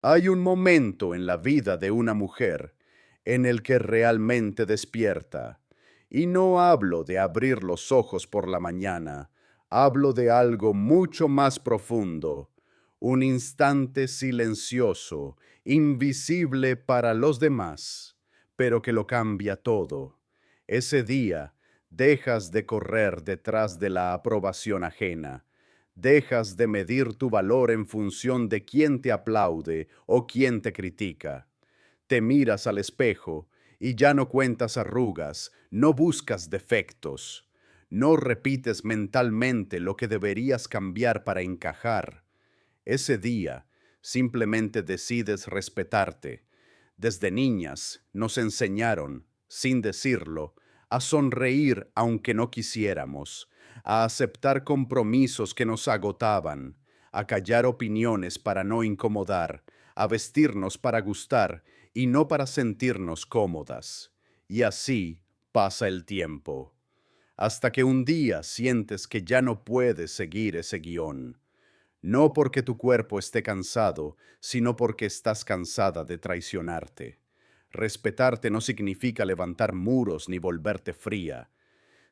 Hay un momento en la vida de una mujer en el que realmente despierta. Y no hablo de abrir los ojos por la mañana, hablo de algo mucho más profundo, un instante silencioso, invisible para los demás, pero que lo cambia todo. Ese día dejas de correr detrás de la aprobación ajena. Dejas de medir tu valor en función de quién te aplaude o quién te critica. Te miras al espejo y ya no cuentas arrugas, no buscas defectos, no repites mentalmente lo que deberías cambiar para encajar. Ese día simplemente decides respetarte. Desde niñas nos enseñaron, sin decirlo, a sonreír aunque no quisiéramos, a aceptar compromisos que nos agotaban, a callar opiniones para no incomodar, a vestirnos para gustar y no para sentirnos cómodas. Y así pasa el tiempo, hasta que un día sientes que ya no puedes seguir ese guión. No porque tu cuerpo esté cansado, sino porque estás cansada de traicionarte. Respetarte no significa levantar muros ni volverte fría.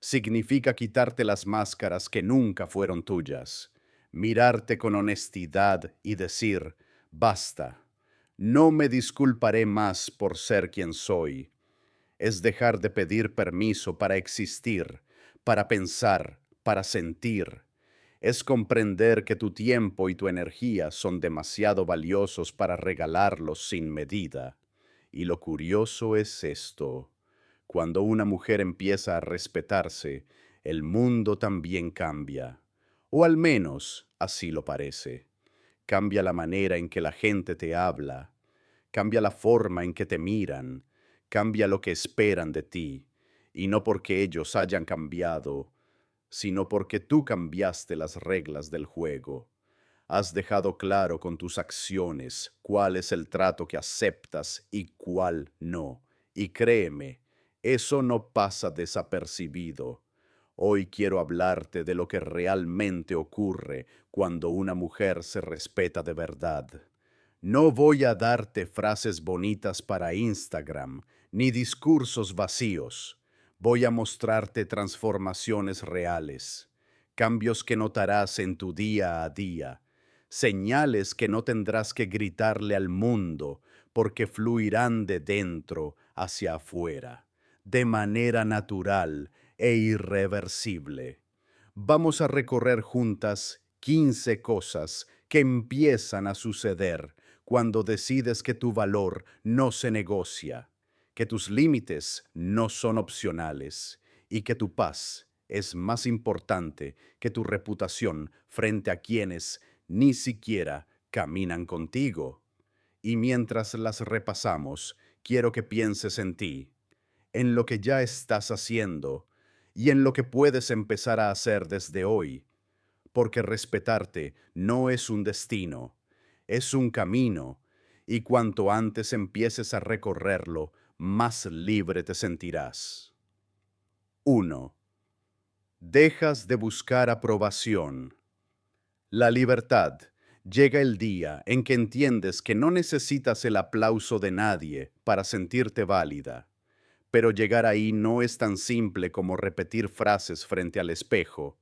Significa quitarte las máscaras que nunca fueron tuyas. Mirarte con honestidad y decir, basta. No me disculparé más por ser quien soy. Es dejar de pedir permiso para existir, para pensar, para sentir. Es comprender que tu tiempo y tu energía son demasiado valiosos para regalarlos sin medida. Y lo curioso es esto: cuando una mujer empieza a respetarse, el mundo también cambia. O al menos así lo parece. Cambia la manera en que la gente te habla, cambia la forma en que te miran, cambia lo que esperan de ti, y no porque ellos hayan cambiado, sino porque tú cambiaste las reglas del juego. Has dejado claro con tus acciones cuál es el trato que aceptas y cuál no. Y créeme, eso no pasa desapercibido. Hoy quiero hablarte de lo que realmente ocurre cuando una mujer se respeta de verdad. No voy a darte frases bonitas para Instagram, ni discursos vacíos. Voy a mostrarte transformaciones reales, cambios que notarás en tu día a día, señales que no tendrás que gritarle al mundo, porque fluirán de dentro hacia afuera, de manera natural e irreversible. Vamos a recorrer juntas 15 cosas que empiezan a suceder cuando decides que tu valor no se negocia, que tus límites no son opcionales y que tu paz es más importante que tu reputación frente a quienes ni siquiera caminan contigo. Y mientras las repasamos, quiero que pienses en ti, en lo que ya estás haciendo y en lo que puedes empezar a hacer desde hoy, porque respetarte no es un destino, es un camino, y cuanto antes empieces a recorrerlo, más libre te sentirás. 1. Dejas de buscar aprobación. La libertad. Llega el día en que entiendes que no necesitas el aplauso de nadie para sentirte válida. Pero llegar ahí no es tan simple como repetir frases frente al espejo.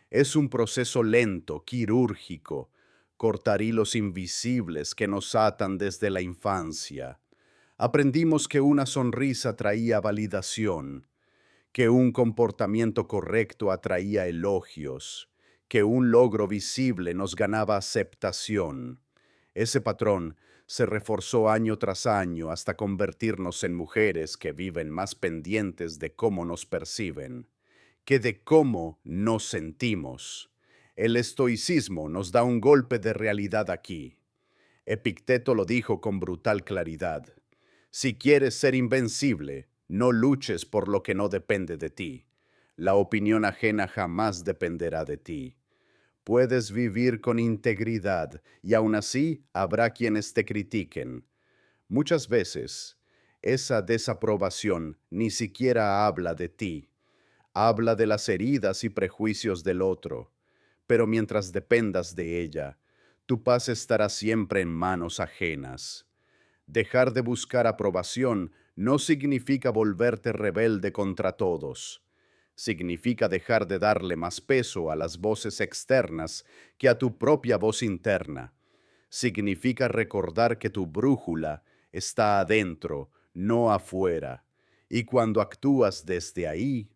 Es un proceso lento, quirúrgico, cortar hilos invisibles que nos atan desde la infancia. Aprendimos que una sonrisa traía validación, que un comportamiento correcto atraía elogios, que un logro visible nos ganaba aceptación. Ese patrón se reforzó año tras año hasta convertirnos en mujeres que viven más pendientes de cómo nos perciben que de cómo nos sentimos. El estoicismo nos da un golpe de realidad aquí. Epicteto lo dijo con brutal claridad: si quieres ser invencible, no luches por lo que no depende de ti. La opinión ajena jamás dependerá de ti. Puedes vivir con integridad y aún así habrá quienes te critiquen. Muchas veces, esa desaprobación ni siquiera habla de ti. Habla de las heridas y prejuicios del otro, pero mientras dependas de ella, Tu paz estará siempre en manos ajenas. Dejar de buscar aprobación no significa volverte rebelde contra todos. Significa dejar de darle más peso a las voces externas que a tu propia voz interna. Significa recordar que tu brújula está adentro, no afuera. Y cuando actúas desde ahí,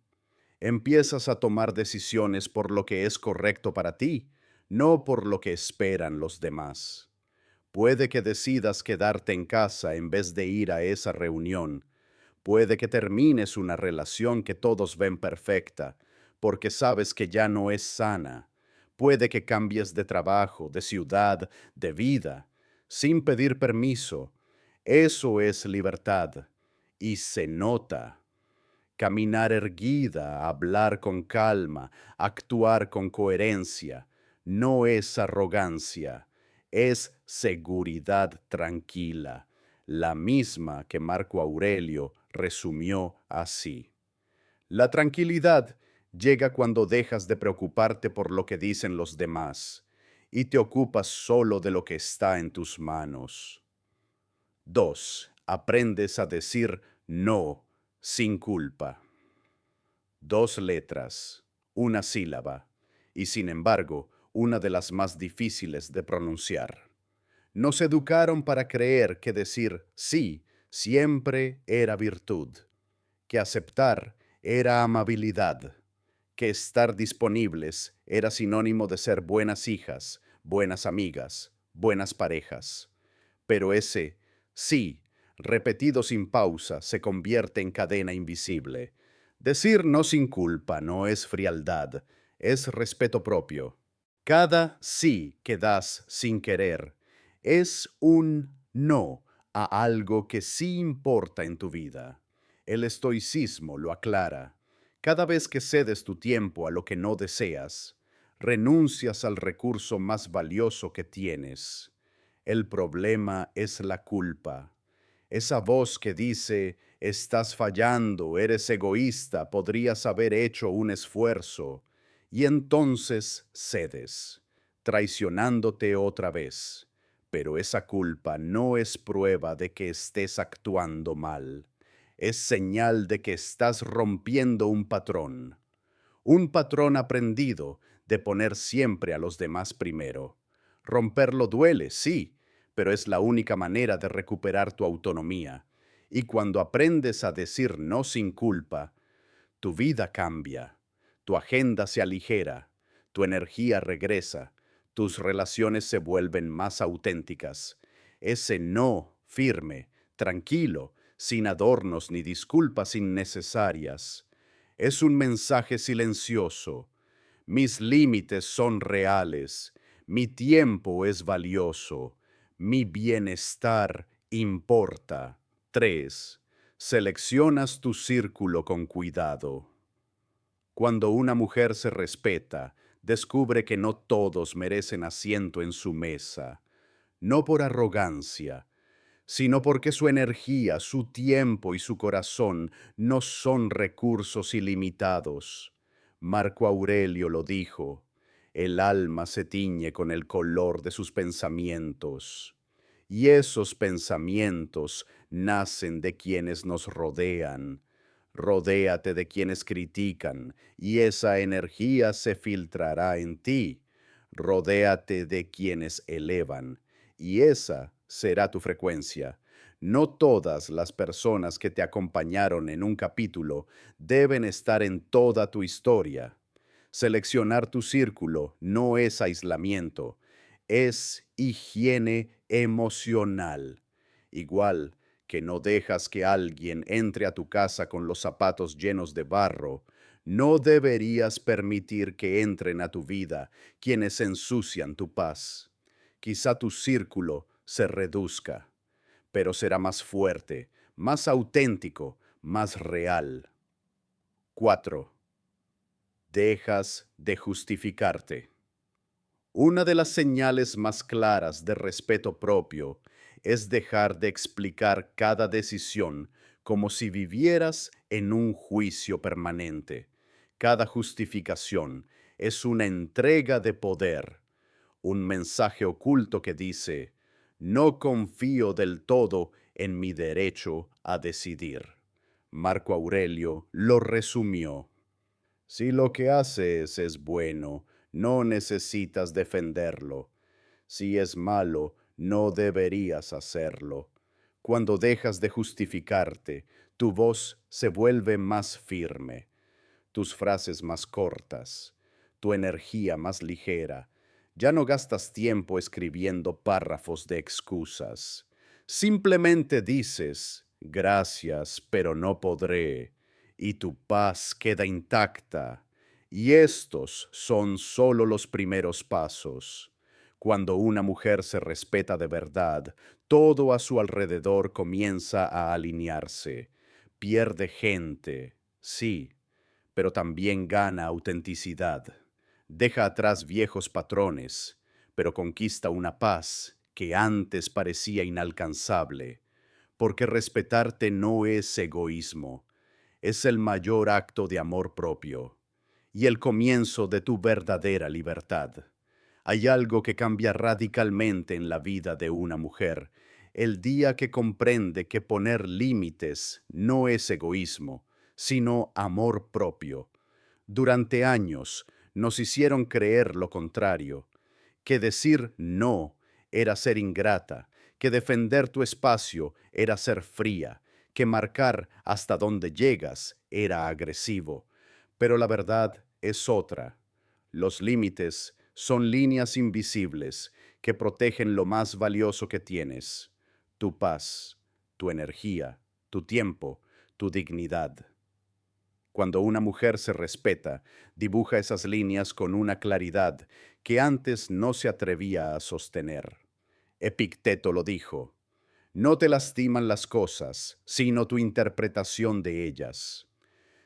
empiezas a tomar decisiones por lo que es correcto para ti, no por lo que esperan los demás. Puede que decidas quedarte en casa en vez de ir a esa reunión. Puede que termines una relación que todos ven perfecta, porque sabes que ya no es sana. Puede que cambies de trabajo, de ciudad, de vida, sin pedir permiso. Eso es libertad. Y se nota. Caminar erguida, hablar con calma, actuar con coherencia, no es arrogancia, es seguridad tranquila, la misma que Marco Aurelio resumió así. La tranquilidad llega cuando dejas de preocuparte por lo que dicen los demás y te ocupas solo de lo que está en tus manos. 2. Aprendes a decir no sin culpa. 2 letras, una sílaba, y sin embargo, una de las más difíciles de pronunciar. Nos educaron para creer que decir sí siempre era virtud, que aceptar era amabilidad, que estar disponibles era sinónimo de ser buenas hijas, buenas amigas, buenas parejas. Pero ese sí, repetido sin pausa, se convierte en cadena invisible. Decir no sin culpa no es frialdad, es respeto propio. Cada sí que das sin querer es un no a algo que sí importa en tu vida. El estoicismo lo aclara. Cada vez que cedes tu tiempo a lo que no deseas, renuncias al recurso más valioso que tienes. El problema es la culpa. Esa voz que dice, estás fallando, eres egoísta, podrías haber hecho un esfuerzo. Y entonces cedes, traicionándote otra vez. Pero esa culpa no es prueba de que estés actuando mal. Es señal de que estás rompiendo un patrón aprendido de poner siempre a los demás primero. Romperlo duele, sí, pero es la única manera de recuperar tu autonomía. Y cuando aprendes a decir no sin culpa, tu vida cambia, tu agenda se aligera, tu energía regresa, tus relaciones se vuelven más auténticas. Ese no firme, tranquilo, sin adornos ni disculpas innecesarias, es un mensaje silencioso. Mis límites son reales, mi tiempo es valioso, mi bienestar importa. 3. Seleccionas tu círculo con cuidado. Cuando una mujer se respeta, descubre que no todos merecen asiento en su mesa, no por arrogancia, sino porque su energía, su tiempo y su corazón no son recursos ilimitados. Marco Aurelio lo dijo, el alma se tiñe con el color de sus pensamientos, y esos pensamientos nacen de quienes nos rodean. Rodéate de quienes critican, y esa energía se filtrará en ti. Rodéate de quienes elevan, y esa será tu frecuencia. No todas las personas que te acompañaron en un capítulo deben estar en toda tu historia. Seleccionar tu círculo no es aislamiento, es higiene emocional. Igual que no dejas que alguien entre a tu casa con los zapatos llenos de barro, no deberías permitir que entren a tu vida quienes ensucian tu paz. Quizá tu círculo se reduzca, pero será más fuerte, más auténtico, más real. 4. Dejas de justificarte. Una de las señales más claras de respeto propio es dejar de explicar cada decisión como si vivieras en un juicio permanente. Cada justificación es una entrega de poder, un mensaje oculto que dice, no confío del todo en mi derecho a decidir. Marco Aurelio lo resumió. Si lo que haces es bueno, no necesitas defenderlo. Si es malo, no deberías hacerlo. Cuando dejas de justificarte, tu voz se vuelve más firme, tus frases más cortas, tu energía más ligera. Ya no gastas tiempo escribiendo párrafos de excusas. Simplemente dices, gracias, pero no podré, y tu paz queda intacta. Y estos son solo los primeros pasos. Cuando una mujer se respeta de verdad, todo a su alrededor comienza a alinearse. Pierde gente, sí, pero también gana autenticidad. Deja atrás viejos patrones, pero conquista una paz que antes parecía inalcanzable, porque respetarte no es egoísmo, es el mayor acto de amor propio y el comienzo de tu verdadera libertad. Hay algo que cambia radicalmente en la vida de una mujer el día que comprende que poner límites no es egoísmo, sino amor propio. Durante años nos hicieron creer lo contrario, que decir no era ser ingrata, que defender tu espacio era ser fría, que marcar hasta dónde llegas era agresivo. Pero la verdad es otra. Los límites son líneas invisibles que protegen lo más valioso que tienes, tu paz, tu energía, tu tiempo, tu dignidad. Cuando una mujer se respeta, dibuja esas líneas con una claridad que antes no se atrevía a sostener. Epicteto lo dijo, no te lastiman las cosas, sino tu interpretación de ellas.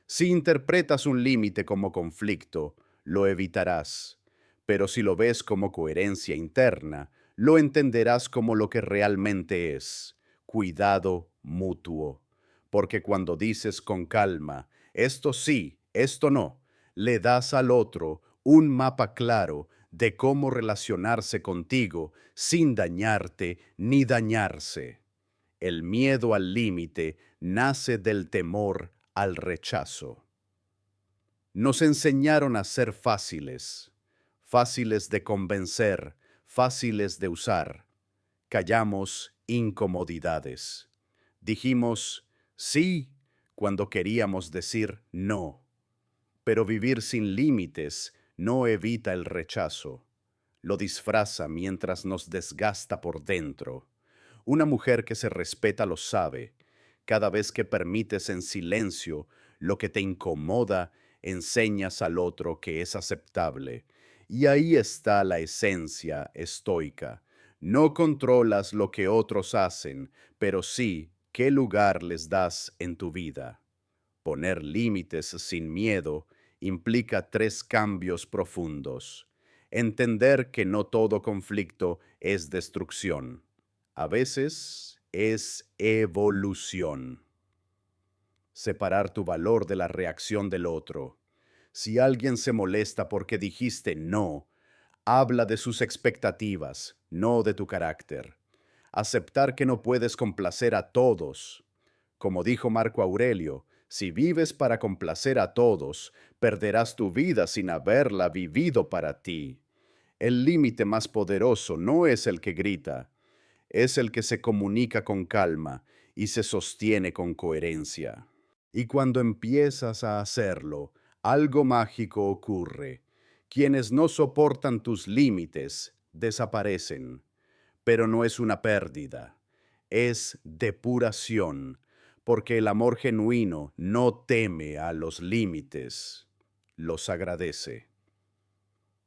Si interpretas un límite como conflicto, lo evitarás, pero si lo ves como coherencia interna, lo entenderás como lo que realmente es, cuidado mutuo. Porque cuando dices con calma, esto sí, esto no, le das al otro un mapa claro de cómo relacionarse contigo sin dañarte ni dañarse. El miedo al límite nace del temor al rechazo. Nos enseñaron a ser fáciles, fáciles de convencer, fáciles de usar. Callamos incomodidades. Dijimos sí cuando queríamos decir no. Pero vivir sin límites no evita el rechazo. Lo disfraza mientras nos desgasta por dentro. Una mujer que se respeta lo sabe. Cada vez que permites en silencio lo que te incomoda, enseñas al otro que es aceptable. Y ahí está la esencia estoica. No controlas lo que otros hacen, pero sí qué lugar les das en tu vida. Poner límites sin miedo implica tres cambios profundos. Entender que no todo conflicto es destrucción. A veces es evolución. Separar tu valor de la reacción del otro. Si alguien se molesta porque dijiste no, habla de sus expectativas, no de tu carácter. Aceptar que no puedes complacer a todos. Como dijo Marco Aurelio, si vives para complacer a todos, perderás tu vida sin haberla vivido para ti. El límite más poderoso no es el que grita, es el que se comunica con calma y se sostiene con coherencia. Y cuando empiezas a hacerlo, algo mágico ocurre. Quienes no soportan tus límites desaparecen, pero no es una pérdida, es depuración, porque el amor genuino no teme a los límites, los agradece.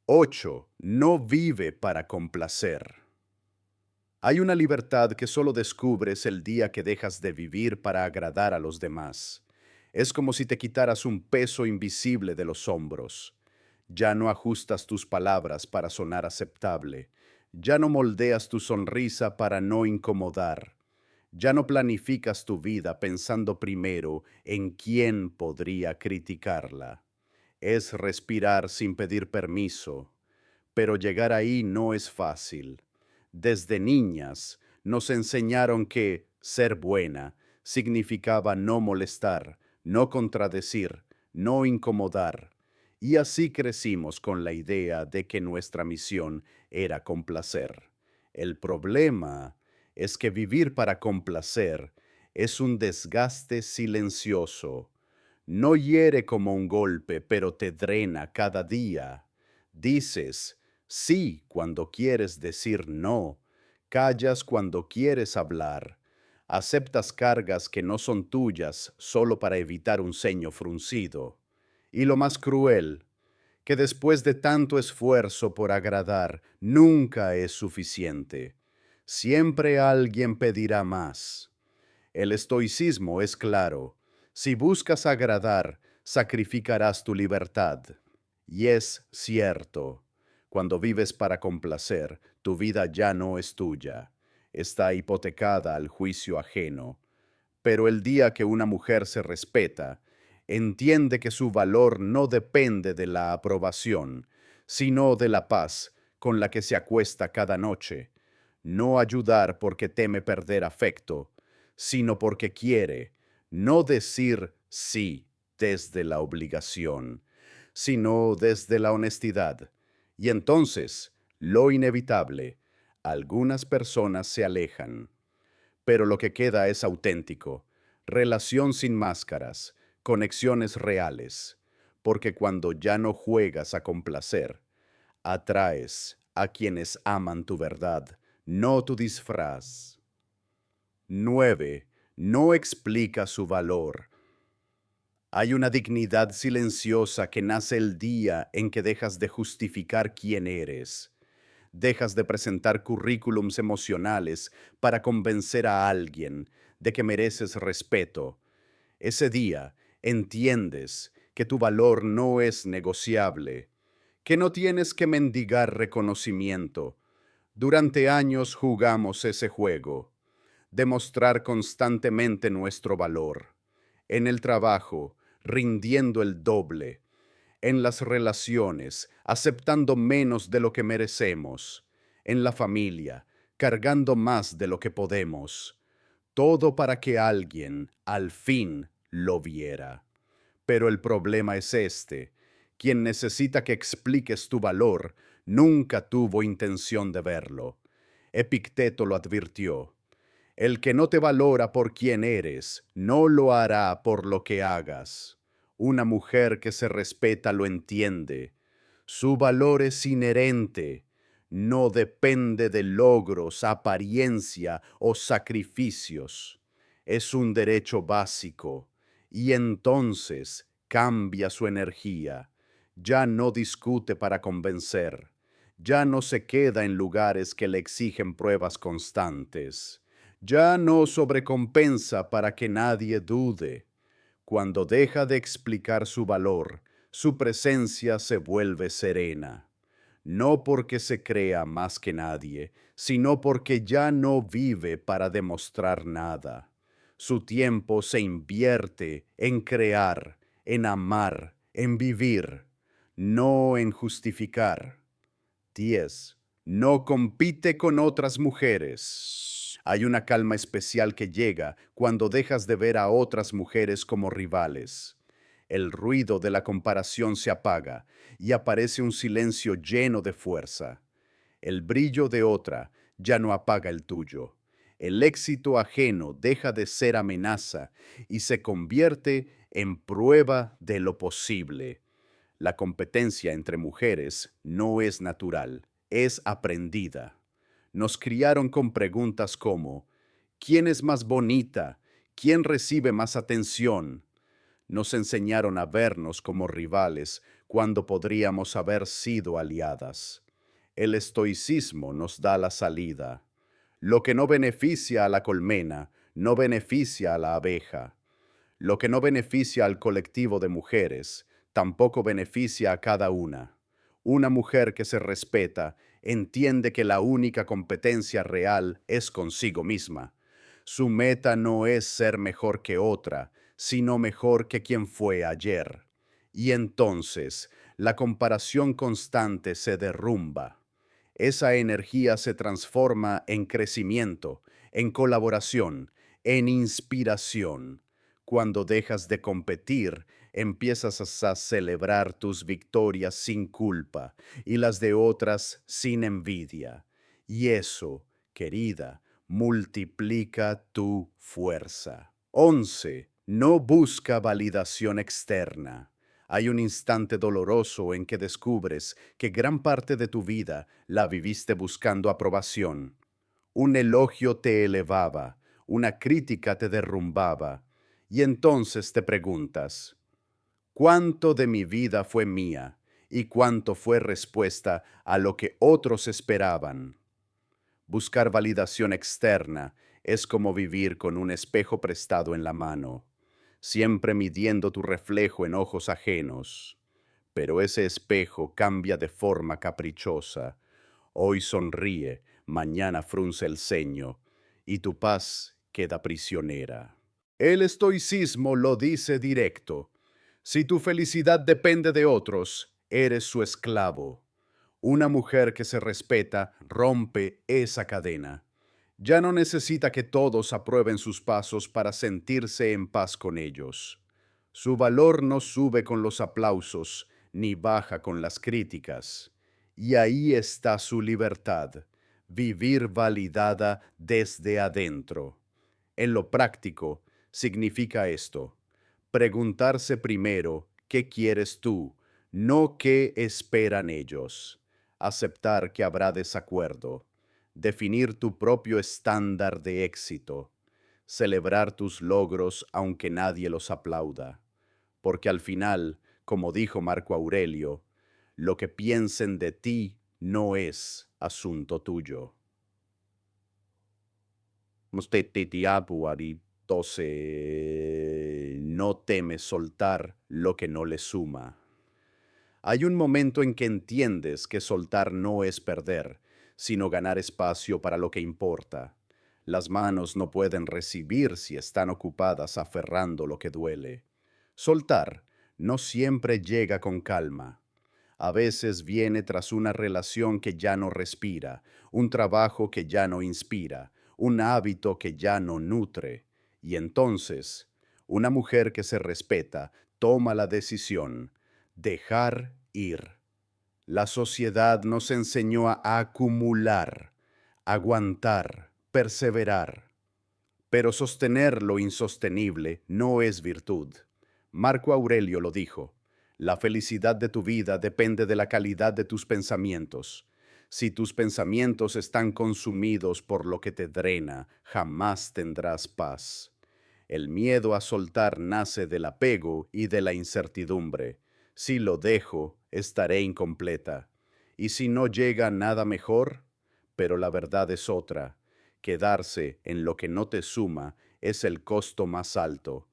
8. No vive para complacer. Hay una libertad que solo descubres el día que dejas de vivir para agradar a los demás. Es como si te quitaras un peso invisible de los hombros. Ya no ajustas tus palabras para sonar aceptable. Ya no moldeas tu sonrisa para no incomodar. Ya no planificas tu vida pensando primero en quién podría criticarla. Es respirar sin pedir permiso. pero llegar ahí no es fácil. Desde niñas nos enseñaron que ser buena significaba no molestar, no contradecir, no incomodar. Y así crecimos con la idea de que nuestra misión era complacer. El problema es que vivir para complacer es un desgaste silencioso. No hiere como un golpe, pero te drena cada día. Dices sí cuando quieres decir no, callas cuando quieres hablar, aceptas cargas que no son tuyas solo para evitar un ceño fruncido. Y lo más cruel, que después de tanto esfuerzo por agradar, nunca es suficiente. Siempre alguien pedirá más. El estoicismo es claro. Si buscas agradar, sacrificarás tu libertad. Y es cierto. Cuando vives para complacer, tu vida ya no es tuya. Está hipotecada al juicio ajeno. Pero el día que una mujer se respeta, entiende que su valor no depende de la aprobación, sino de la paz con la que se acuesta cada noche. No ayudar porque teme perder afecto, sino porque quiere, no decir sí desde la obligación, sino desde la honestidad. Y entonces, lo inevitable, algunas personas se alejan, pero lo que queda es auténtico, relación sin máscaras, conexiones reales, porque cuando ya no juegas a complacer, atraes a quienes aman tu verdad, no tu disfraz. 9. No explica su valor. Hay una dignidad silenciosa que nace el día en que dejas de justificar quién eres. Dejas de presentar currículums emocionales para convencer a alguien de que mereces respeto. Ese día entiendes que tu valor no es negociable, que no tienes que mendigar reconocimiento. Durante años jugamos ese juego, demostrar constantemente nuestro valor. En el trabajo, rindiendo el doble. En las relaciones, aceptando menos de lo que merecemos. En la familia, cargando más de lo que podemos. Todo para que alguien, al fin, lo viera. Pero el problema es este. Quien necesita que expliques tu valor nunca tuvo intención de verlo. Epicteto lo advirtió. El que no te valora por quien eres, no lo hará por lo que hagas. Una mujer que se respeta lo entiende. Su valor es inherente, no depende de logros, apariencia o sacrificios. Es un derecho básico y entonces cambia su energía. Ya no discute para convencer. Ya no se queda en lugares que le exigen pruebas constantes. Ya no sobrecompensa para que nadie dude. Cuando deja de explicar su valor, su presencia se vuelve serena. No porque se crea más que nadie, sino porque ya no vive para demostrar nada. Su tiempo se invierte en crear, en amar, en vivir, no en justificar. 10. No compite con otras mujeres. Hay una calma especial que llega cuando dejas de ver a otras mujeres como rivales. El ruido de la comparación se apaga y aparece un silencio lleno de fuerza. El brillo de otra ya no apaga el tuyo. El éxito ajeno deja de ser amenaza y se convierte en prueba de lo posible. La competencia entre mujeres no es natural, es aprendida. Nos criaron con preguntas como, ¿quién es más bonita? ¿Quién recibe más atención? Nos enseñaron a vernos como rivales cuando podríamos haber sido aliadas. El estoicismo nos da la salida. Lo que no beneficia a la colmena, no beneficia a la abeja. Lo que no beneficia al colectivo de mujeres, tampoco beneficia a cada una. Una mujer que se respeta entiende que la única competencia real es consigo misma. Su meta no es ser mejor que otra, sino mejor que quien fue ayer. Y entonces, la comparación constante se derrumba. Esa energía se transforma en crecimiento, en colaboración, en inspiración. Cuando dejas de competir, empiezas a celebrar tus victorias sin culpa y las de otras sin envidia. Y eso, querida, multiplica tu fuerza. 11. No busca validación externa. Hay un instante doloroso en que descubres que gran parte de tu vida la viviste buscando aprobación. Un elogio te elevaba, una crítica te derrumbaba, y entonces te preguntas, ¿cuánto de mi vida fue mía y cuánto fue respuesta a lo que otros esperaban? Buscar validación externa es como vivir con un espejo prestado en la mano, siempre midiendo tu reflejo en ojos ajenos. Pero ese espejo cambia de forma caprichosa. Hoy sonríe, mañana frunce el ceño, y tu paz queda prisionera. El estoicismo lo dice directo. Si tu felicidad depende de otros, eres su esclavo. Una mujer que se respeta rompe esa cadena. Ya no necesita que todos aprueben sus pasos para sentirse en paz con ellos. Su valor no sube con los aplausos, ni baja con las críticas. Y ahí está su libertad, vivir validada desde adentro. En lo práctico, significa esto: preguntarse primero qué quieres tú, no qué esperan ellos. Aceptar que habrá desacuerdo. Definir tu propio estándar de éxito. Celebrar tus logros aunque nadie los aplauda. Porque al final, como dijo Marco Aurelio, lo que piensen de ti no es asunto tuyo. Mostetiapuari 12. No teme soltar lo que no le suma. Hay un momento en que entiendes que soltar no es perder, sino ganar espacio para lo que importa. Las manos no pueden recibir si están ocupadas aferrando lo que duele. Soltar no siempre llega con calma. A veces viene tras una relación que ya no respira, un trabajo que ya no inspira, un hábito que ya no nutre. Y entonces, una mujer que se respeta toma la decisión: dejar ir. La sociedad nos enseñó a acumular, aguantar, perseverar. Pero sostener lo insostenible no es virtud. Marco Aurelio lo dijo: la felicidad de tu vida depende de la calidad de tus pensamientos. Si tus pensamientos están consumidos por lo que te drena, jamás tendrás paz. El miedo a soltar nace del apego y de la incertidumbre. Si lo dejo, estaré incompleta. Y si no llega nada mejor, pero la verdad es otra. Quedarse en lo que no te suma es el costo más alto.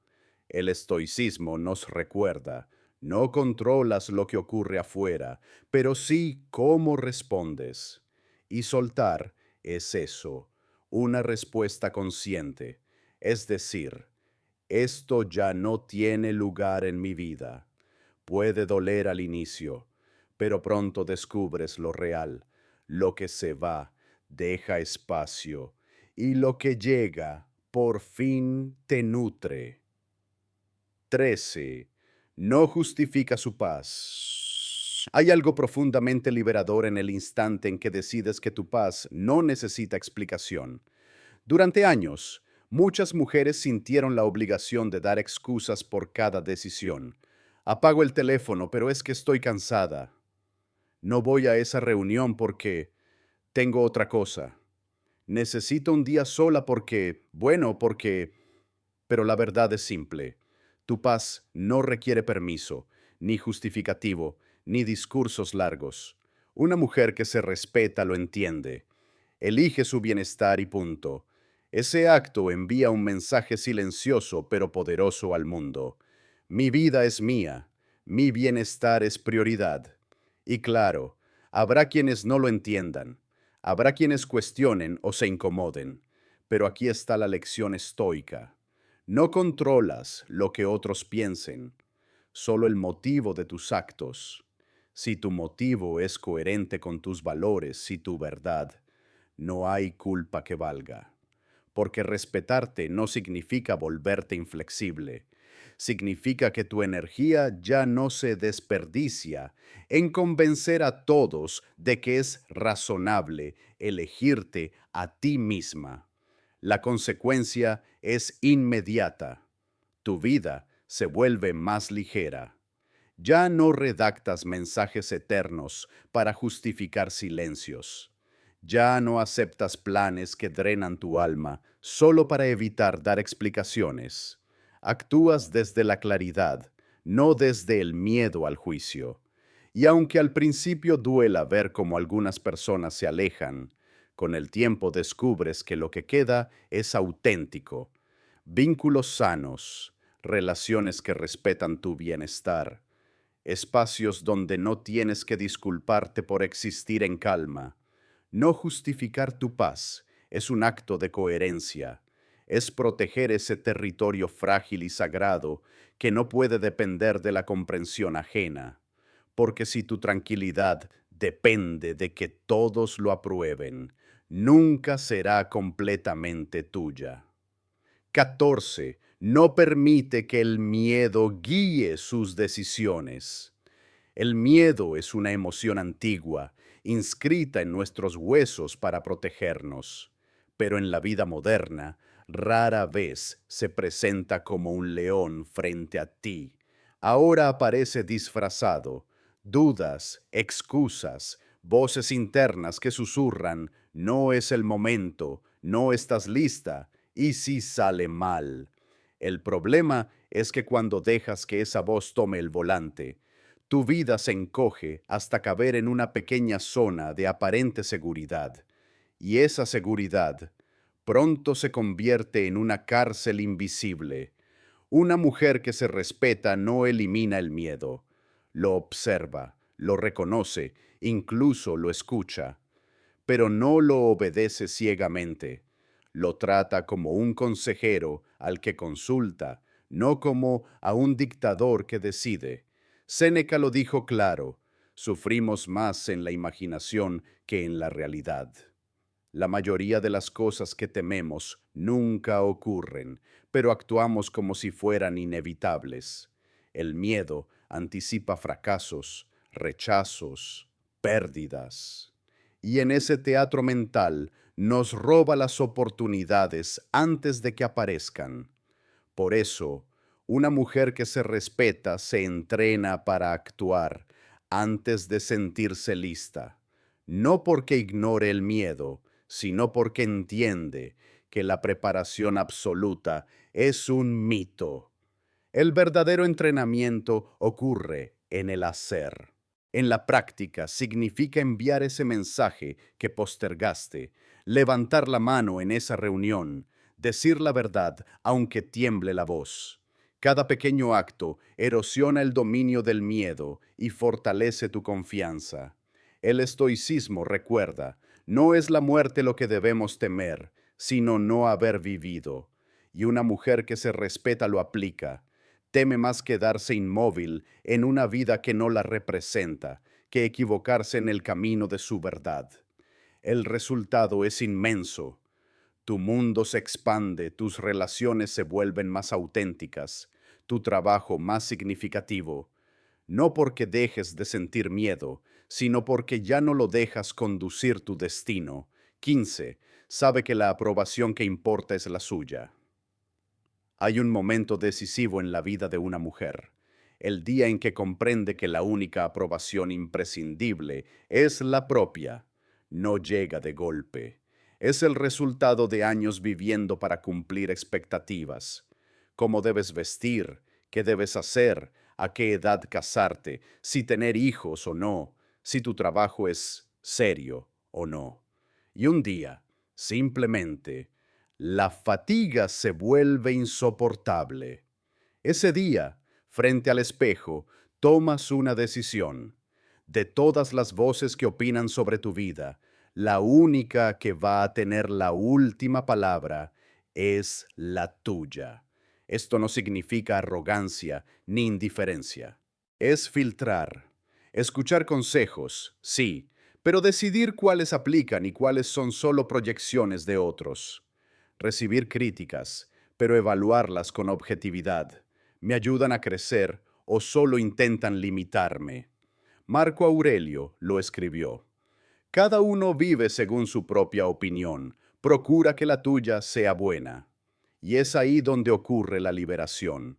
El estoicismo nos recuerda: no controlas lo que ocurre afuera, pero sí cómo respondes. Y soltar es eso, una respuesta consciente. Es decir, esto ya no tiene lugar en mi vida. Puede doler al inicio, pero pronto descubres lo real. Lo que se va deja espacio, y lo que llega por fin te nutre. 13. No justifica su paz. Hay algo profundamente liberador en el instante en que decides que tu paz no necesita explicación. Durante años, muchas mujeres sintieron la obligación de dar excusas por cada decisión. Apago el teléfono, pero es que estoy cansada. No voy a esa reunión porque tengo otra cosa. Necesito un día sola porque, bueno, porque... Pero la verdad es simple. Tu paz no requiere permiso, ni justificativo, ni discursos largos. Una mujer que se respeta lo entiende. Elige su bienestar y punto. Ese acto envía un mensaje silencioso pero poderoso al mundo. Mi vida es mía, mi bienestar es prioridad. Y claro, habrá quienes no lo entiendan, habrá quienes cuestionen o se incomoden, pero aquí está la lección estoica. No controlas lo que otros piensen, solo el motivo de tus actos. Si tu motivo es coherente con tus valores y tu verdad, no hay culpa que valga. Porque respetarte no significa volverte inflexible. Significa que tu energía ya no se desperdicia en convencer a todos de que es razonable elegirte a ti misma. La consecuencia es inmediata. Tu vida se vuelve más ligera. Ya no redactas mensajes eternos para justificar silencios. Ya no aceptas planes que drenan tu alma solo para evitar dar explicaciones. Actúas desde la claridad, no desde el miedo al juicio. Y aunque al principio duela ver cómo algunas personas se alejan, con el tiempo descubres que lo que queda es auténtico. Vínculos sanos, relaciones que respetan tu bienestar, espacios donde no tienes que disculparte por existir en calma. No justificar tu paz es un acto de coherencia. Es proteger ese territorio frágil y sagrado que no puede depender de la comprensión ajena. Porque si tu tranquilidad depende de que todos lo aprueben, nunca será completamente tuya. 14. No permite que el miedo guíe sus decisiones. El miedo es una emoción antigua, inscrita en nuestros huesos para protegernos, pero en la vida moderna rara vez se presenta como un león frente a ti. Ahora aparece disfrazado, dudas, excusas, voces internas que susurran, no es el momento, no estás lista, y si sale mal. El problema es que cuando dejas que esa voz tome el volante, tu vida se encoge hasta caber en una pequeña zona de aparente seguridad, y esa seguridad pronto se convierte en una cárcel invisible. Una mujer que se respeta no elimina el miedo, lo observa, lo reconoce, incluso lo escucha, pero no lo obedece ciegamente. Lo trata como un consejero al que consulta, no como a un dictador que decide. Séneca lo dijo claro, sufrimos más en la imaginación que en la realidad. La mayoría de las cosas que tememos nunca ocurren, pero actuamos como si fueran inevitables. El miedo anticipa fracasos, rechazos, pérdidas. Y en ese teatro mental nos roba las oportunidades antes de que aparezcan. Por eso, una mujer que se respeta se entrena para actuar antes de sentirse lista, no porque ignore el miedo, sino porque entiende que la preparación absoluta es un mito. El verdadero entrenamiento ocurre en el hacer. En la práctica significa enviar ese mensaje que postergaste, levantar la mano en esa reunión, decir la verdad aunque tiemble la voz. Cada pequeño acto erosiona el dominio del miedo y fortalece tu confianza. El estoicismo recuerda, no es la muerte lo que debemos temer, sino no haber vivido. Y una mujer que se respeta lo aplica. Teme más quedarse inmóvil en una vida que no la representa, que equivocarse en el camino de su verdad. El resultado es inmenso. Tu mundo se expande, tus relaciones se vuelven más auténticas, tu trabajo más significativo. No porque dejes de sentir miedo, sino porque ya no lo dejas conducir tu destino. 15. Sabe que la aprobación que importa es la suya. Hay un momento decisivo en la vida de una mujer, el día en que comprende que la única aprobación imprescindible es la propia. No llega de golpe. Es el resultado de años viviendo para cumplir expectativas. Cómo debes vestir, qué debes hacer, a qué edad casarte, si tener hijos o no, si tu trabajo es serio o no. Y un día, simplemente, la fatiga se vuelve insoportable. Ese día, frente al espejo, tomas una decisión. De todas las voces que opinan sobre tu vida, la única que va a tener la última palabra es la tuya. Esto no significa arrogancia ni indiferencia. Es filtrar. Escuchar consejos, sí, pero decidir cuáles aplican y cuáles son solo proyecciones de otros. Recibir críticas, pero evaluarlas con objetividad. ¿Me ayudan a crecer o solo intentan limitarme? Marco Aurelio lo escribió. Cada uno vive según su propia opinión. Procura que la tuya sea buena. Y es ahí donde ocurre la liberación.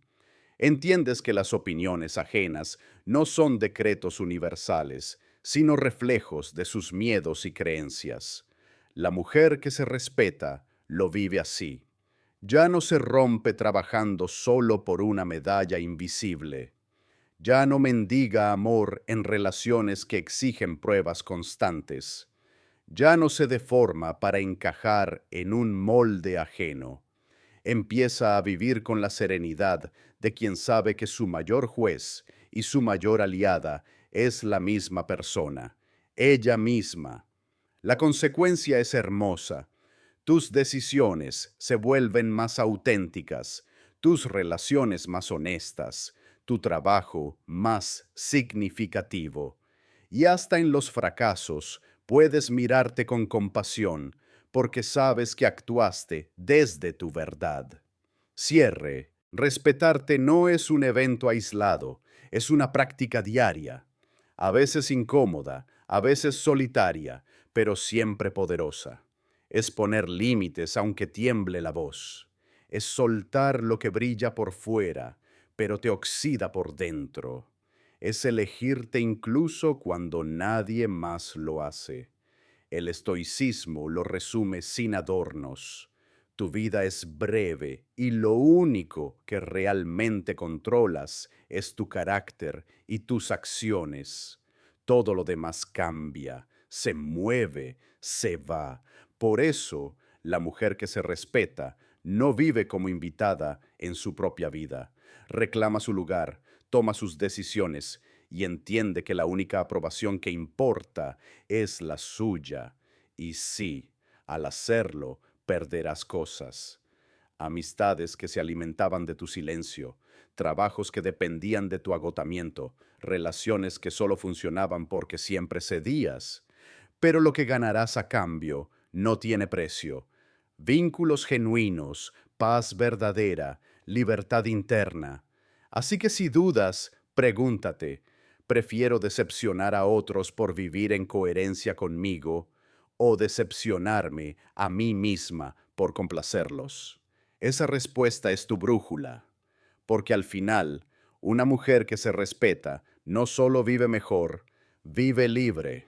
Entiendes que las opiniones ajenas no son decretos universales, sino reflejos de sus miedos y creencias. La mujer que se respeta lo vive así. Ya no se rompe trabajando solo por una medalla invisible. Ya no mendiga amor en relaciones que exigen pruebas constantes. Ya no se deforma para encajar en un molde ajeno. Empieza a vivir con la serenidad de quien sabe que su mayor juez y su mayor aliada es la misma persona, ella misma. La consecuencia es hermosa. Tus decisiones se vuelven más auténticas, tus relaciones más honestas, tu trabajo más significativo. Y hasta en los fracasos puedes mirarte con compasión, porque sabes que actuaste desde tu verdad. Cierre. Respetarte no es un evento aislado, es una práctica diaria, a veces incómoda, a veces solitaria, pero siempre poderosa. Es poner límites aunque tiemble la voz. Es soltar lo que brilla por fuera, pero te oxida por dentro. Es elegirte incluso cuando nadie más lo hace. El estoicismo lo resume sin adornos. Tu vida es breve y lo único que realmente controlas es tu carácter y tus acciones. Todo lo demás cambia, se mueve, se va. Por eso, la mujer que se respeta no vive como invitada en su propia vida. Reclama su lugar, toma sus decisiones y entiende que la única aprobación que importa es la suya. Y sí, al hacerlo, perderás cosas. Amistades que se alimentaban de tu silencio, trabajos que dependían de tu agotamiento, relaciones que solo funcionaban porque siempre cedías. Pero lo que ganarás a cambio no tiene precio. Vínculos genuinos, paz verdadera, libertad interna. Así que si dudas, pregúntate, ¿prefiero decepcionar a otros por vivir en coherencia conmigo o decepcionarme a mí misma por complacerlos? Esa respuesta es tu brújula, porque al final, una mujer que se respeta no solo vive mejor, vive libre.